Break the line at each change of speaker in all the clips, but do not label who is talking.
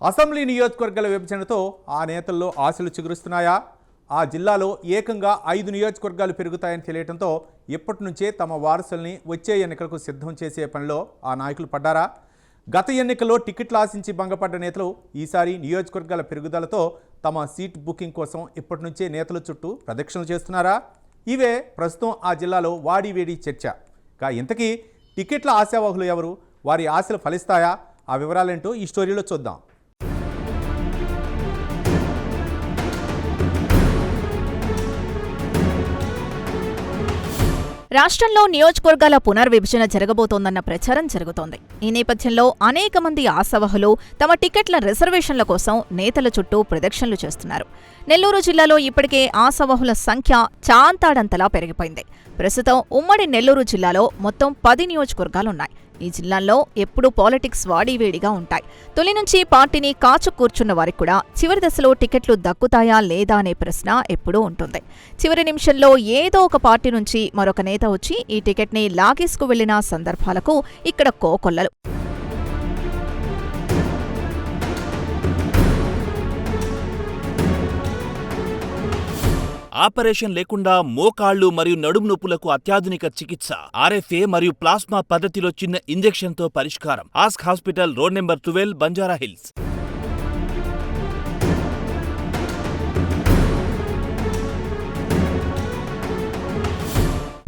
Assembly నియోజకవర్గాల విభజనతో ఆ నేతల్లో ఆశలు చిగురుస్తున్నాయా? ఆ జిల్లాలో ఏకంగా 5 నియోజకవర్గాలు పెరుగుతాయని తెలియడంతో ఇప్పటి నుంచే తమ వారసుల్ని వచ్చే ఎన్నికలకు సిద్ధం చేసే పనిలో ఆ నాయకులు పడ్డారా? గత ఎన్నికల్లో టికెట్లు ఆశించి భంగపడ్డ నేతలు ఈసారి నియోజకవర్గాల పెరుగుదలతో తమ సీట్ బుకింగ్ కోసం ఇప్పటి నుంచే నేతల చుట్టూ ప్రదక్షిణలు చేస్తున్నారా? ఇవే ప్రస్తుతం ఆ జిల్లాలో వాడివేడి చర్చ. ఇంతకీ టికెట్ల ఆశావాహులు ఎవరు? వారి ఆశలు ఫలిస్తాయా? ఆ వివరాలేంటో ఈ స్టోరీలో చూద్దాం.
రాష్ట్రంలో నియోజకవర్గాల పునర్విభజన జరగబోతోందన్న ప్రచారం జరుగుతోంది. ఈ నేపథ్యంలో అనేక మంది ఆశావహులు తమ టికెట్ల రిజర్వేషన్ల కోసం నేతల చుట్టూ ప్రదక్షిణలు చేస్తున్నారు. నెల్లూరు జిల్లాలో ఇప్పటికే ఆశావహుల సంఖ్య చాంతాడంతలా పెరిగిపోయింది. ప్రస్తుతం ఉమ్మడి నెల్లూరు జిల్లాలో మొత్తం 10 నియోజకవర్గాలున్నాయి. ఈ జిల్లాల్లో ఎప్పుడూ పాలిటిక్స్ వాడివేడిగా ఉంటాయి. తొలి నుంచి పార్టీని కాచు కూర్చున్న వారికి కూడా చివరి దశలో టికెట్లు దక్కుతాయా లేదా అనే ప్రశ్న ఎప్పుడూ ఉంటుంది. చివరి నిమిషంలో ఏదో ఒక పార్టీ నుంచి మరొక నేత వచ్చి ఈ టికెట్ని లాగేసుకు వెళ్లిన సందర్భాలకు ఇక్కడ కోకొల్లలు.
ఆపరేషన్ లేకుండా మోకాళ్లు మరియు నడుము నొప్పులకు అత్యాధునిక చికిత్స. ఆర్ఎఫ్ఏ మరియు ప్లాస్మా పద్ధతిలో చిన్న ఇంజెక్షన్తో పరిష్కారం. Ask hospital, road number 12, Banjara hills.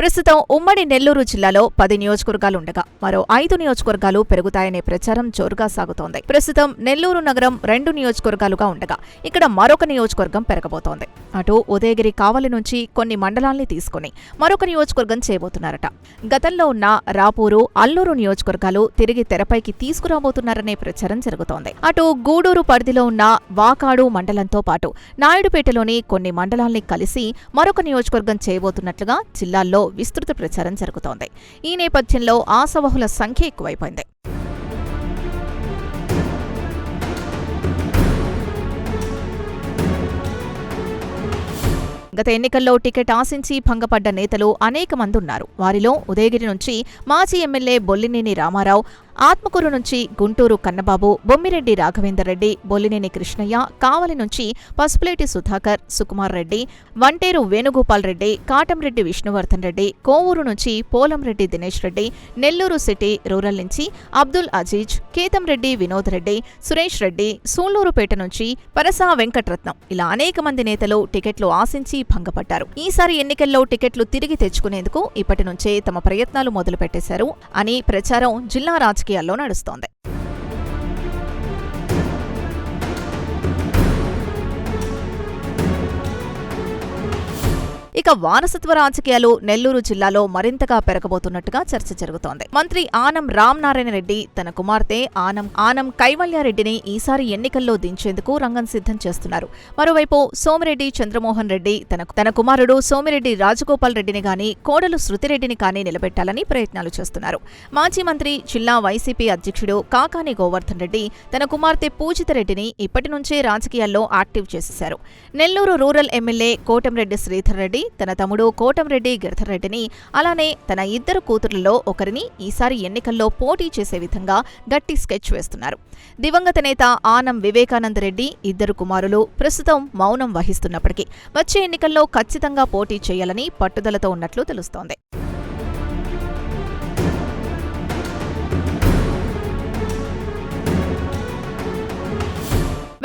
ప్రస్తుతం ఉమ్మడి నెల్లూరు జిల్లాలో 10 నియోజకవర్గాలుండగా మరో 5 నియోజకవర్గాలు పెరుగుతాయనే ప్రచారం జోరుగా సాగుతోంది. ప్రస్తుతం నెల్లూరు నగరం 2 నియోజకవర్గాలుగా ఉండగా ఇక్కడ మరొక నియోజకవర్గం పెరగబోతోంది. అటు ఉదయగిరి కావలి నుంచి కొన్ని మండలాల్ని తీసుకుని మరొక నియోజకవర్గం చేయబోతున్నారట. గతంలో ఉన్న రాపూరు, అల్లూరు నియోజకవర్గాలు తిరిగి తెరపైకి తీసుకురాబోతున్నారనే ప్రచారం జరుగుతోంది. అటు గూడూరు పరిధిలో ఉన్న వాకాడు మండలంతో పాటు నాయుడుపేటలోని కొన్ని మండలాల్ని కలిసి మరొక నియోజకవర్గం చేయబోతున్నట్లుగా జిల్లాల్లో విస్తృత ప్రచారం జరుగుతోంది. ఈ నేపథ్యంలో ఆశావహుల సంఖ్య ఎక్కువైపోయింది. గత ఎన్నికల్లో టికెట్ ఆశించి భంగపడ్డ నేతలు అనేక మంది ఉన్నారు. వారిలో ఉదయగిరి నుంచి మాజీ ఎమ్మెల్యే బొల్లినేని రామారావు, ఆత్మకూరు నుంచి గుంటూరు కన్నబాబు, బొమ్మిరెడ్డి రాఘవేందర్రెడ్డి, బొల్లినేని కృష్ణయ్య, కావలి నుంచి పసుపులేటి సుధాకర్, సుకుమార్ రెడ్డి, వంటేరు వేణుగోపాల్ రెడ్డి, కాటంరెడ్డి విష్ణువర్ధన్ రెడ్డి, కోవూరు నుంచి పోలంరెడ్డి దినేష్ రెడ్డి, నెల్లూరు సిటీ రూరల్ నుంచి అబ్దుల్ అజీజ్, కేతంరెడ్డి వినోద్ రెడ్డి, సురేష్ రెడ్డి, సూళ్లూరుపేట నుంచి పరసా వెంకట్రత్నం ఇలా అనేక మంది నేతలు టికెట్లు ఆశించి భంగపడ్డారు. ఈసారి ఎన్నికల్లో టికెట్లు తిరిగి తెచ్చుకునేందుకు ఇప్పటి నుంచే తమ ప్రయత్నాలు మొదలుపెట్టేశారు అని ప్రచారం జిల్లా రాజకీయాల్లో నడుస్తోంది. ఇక వారసత్వ రాజకీయాలు నెల్లూరు జిల్లాలో మరింతగా పెరగబోతున్నట్టుగా చర్చ జరుగుతోంది. మంత్రి ఆనం రామనారాయణ రెడ్డి తన కుమార్తె ఆనం కైవల్యారెడ్డిని ఈసారి ఎన్నికల్లో దించేందుకు రంగం సిద్ధం చేస్తున్నారు. మరోవైపు సోమిరెడ్డి చంద్రమోహన్ రెడ్డి తన కుమారుడు సోమిరెడ్డి రాజగోపాల్ రెడ్డిని గాని కోడలు శృతిరెడ్డిని కానీ నిలబెట్టాలని ప్రయత్నాలు చేస్తున్నారు. మాజీ మంత్రి జిల్లా వైసీపీ అధ్యక్షుడు కాకాని గోవర్ధన్ రెడ్డి తన కుమార్తె పూజితరెడ్డిని ఇప్పటి నుంచే రాజకీయాల్లో యాక్టివ్ చేసేశారు. నెల్లూరు రూరల్ ఎమ్మెల్యే కోటంరెడ్డి శ్రీధర్ రెడ్డి తన తమ్ముడు కోటంరెడ్డి గిరిధర్ రెడ్డిని, అలానే తన 2 కూతురుల్లో ఒకరిని ఈసారి ఎన్నికల్లో పోటీ చేసే విధంగా గట్టి స్కెచ్ వేస్తున్నారు. దివంగత నేత ఆనం వివేకానంద రెడ్డి 2 కుమారులు ప్రస్తుతం మౌనం వహిస్తున్నప్పటికీ వచ్చే ఎన్నికల్లో ఖచ్చితంగా పోటీ చేయాలని పట్టుదలతో ఉన్నట్లు తెలుస్తోంది.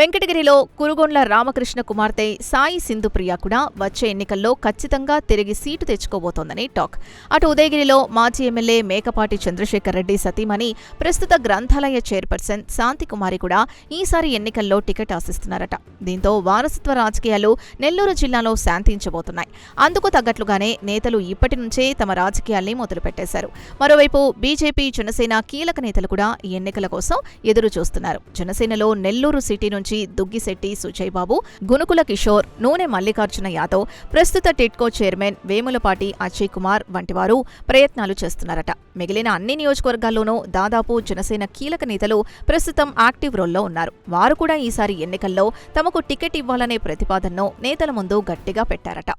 వెంకటగిరిలో కురుగొండ్ల రామకృష్ణ కుమార్తె సాయి సింధుప్రియ కూడా వచ్చే ఎన్నికల్లో ఖచ్చితంగా తిరిగి సీటు తెచ్చుకోబోతోందని టాక్. అటు ఉదయగిరిలో మాజీ ఎమ్మెల్యే మేకపాటి చంద్రశేఖర్ రెడ్డి సతీమణి ప్రస్తుత గ్రంథాలయ చైర్పర్సన్ శాంతికుమారి కూడా ఈసారి ఎన్నికల్లో టికెట్ ఆశిస్తున్నారట. దీంతో వారసత్వ రాజకీయాలు నెల్లూరు జిల్లాలో శాంతించబోతున్నాయి. అందుకు తగ్గట్లుగానే నేతలు ఇప్పటి నుంచే తమ రాజకీయాల్ని మొదలుపెట్టేశారు. మరోవైపు బీజేపీ, జనసేన కీలక నేతలు కూడా ఈ ఎన్నికల కోసం ఎదురు చూస్తున్నారు. జనసేనలో నెల్లూరు సిటీ నుంచి దుగ్గిశెట్టి సుజయ్బాబు, గునుకుల కిషోర్, నూనె మల్లికార్జున యాదవ్, ప్రస్తుత టిడ్కో చైర్మన్ వేములపాటి అజయ్ కుమార్ వంటి వారు ప్రయత్నాలు చేస్తున్నారట. మిగిలిన అన్ని నియోజకవర్గాల్లోనూ దాదాపు జనసేన కీలక నేతలు ప్రస్తుతం యాక్టివ్ రోల్లో ఉన్నారు. వారు కూడా ఈసారి ఎన్నికల్లో తమకు టికెట్ ఇవ్వాలనే ప్రతిపాదనను నేతల ముందు గట్టిగా పెట్టారట.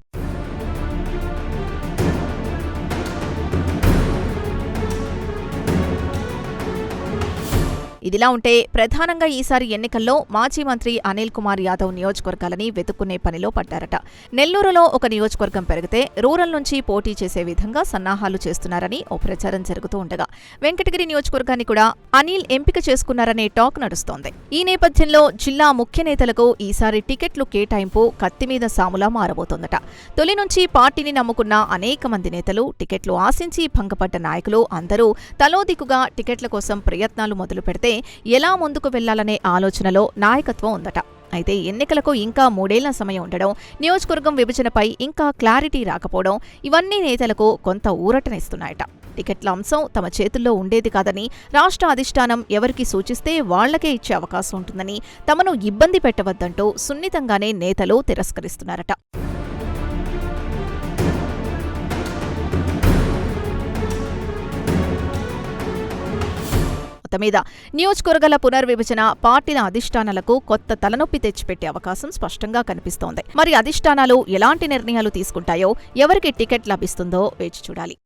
ఇదిలా ఉంటే ప్రధానంగా ఈసారి ఎన్నికల్లో మాజీ మంత్రి అనిల్ కుమార్ యాదవ్ నియోజకవర్గాలని వెతుక్కునే పనిలో పడ్డారట. నెల్లూరులో ఒక నియోజకవర్గం పెరిగితే రూరల్ నుంచి పోటీ చేసే విధంగా సన్నాహాలు చేస్తున్నారని ఓ ప్రచారం జరుగుతూ ఉండగా వెంకటగిరి నియోజకవర్గాన్ని కూడా అనిల్ ఎంపిక చేసుకున్నారనే టాక్ నడుస్తోంది. ఈ నేపథ్యంలో జిల్లా ముఖ్య నేతలకు ఈసారి టికెట్లు కేటాయింపు కత్తిమీద సాములా మారబోతోందట. తొలి నుంచి పార్టీని నమ్ముకున్న అనేక మంది నేతలు, టికెట్లు ఆశించి భంగపడ్డ నాయకులు అందరూ తలోదిక్కుగా టికెట్ల కోసం ప్రయత్నాలు మొదలు పెడితే ఎలా ముందుకు వెళ్లాలనే ఆలోచనలో నాయకత్వం ఉందట. అయితే ఎన్నికలకు ఇంకా 3 ఏళ్ల సమయం ఉండడం, నియోజకవర్గం విభజనపై ఇంకా క్లారిటీ రాకపోవడం ఇవన్నీ నేతలకు కొంత ఊరటనిస్తున్నాయట. టికెట్ల అంశం తమ చేతుల్లో ఉండేది కాదని, రాష్ట్ర అధిష్టానం ఎవరికి సూచిస్తే వాళ్లకే ఇచ్చే అవకాశం ఉంటుందని, తమను ఇబ్బంది పెట్టవద్దంటూ సున్నితంగానే నేతలు తిరస్కరిస్తున్నారట. మీద నియోజకవర్గాల పునర్విభజన పార్టీల అధిష్టానాలకు కొత్త తలనొప్పి తెచ్చిపెట్టే అవకాశం స్పష్టంగా కనిపిస్తోంది. మరి అధిష్టానాలు ఎలాంటి నిర్ణయాలు తీసుకుంటాయో, ఎవరికి టికెట్ లభిస్తుందో వేచి చూడాలి.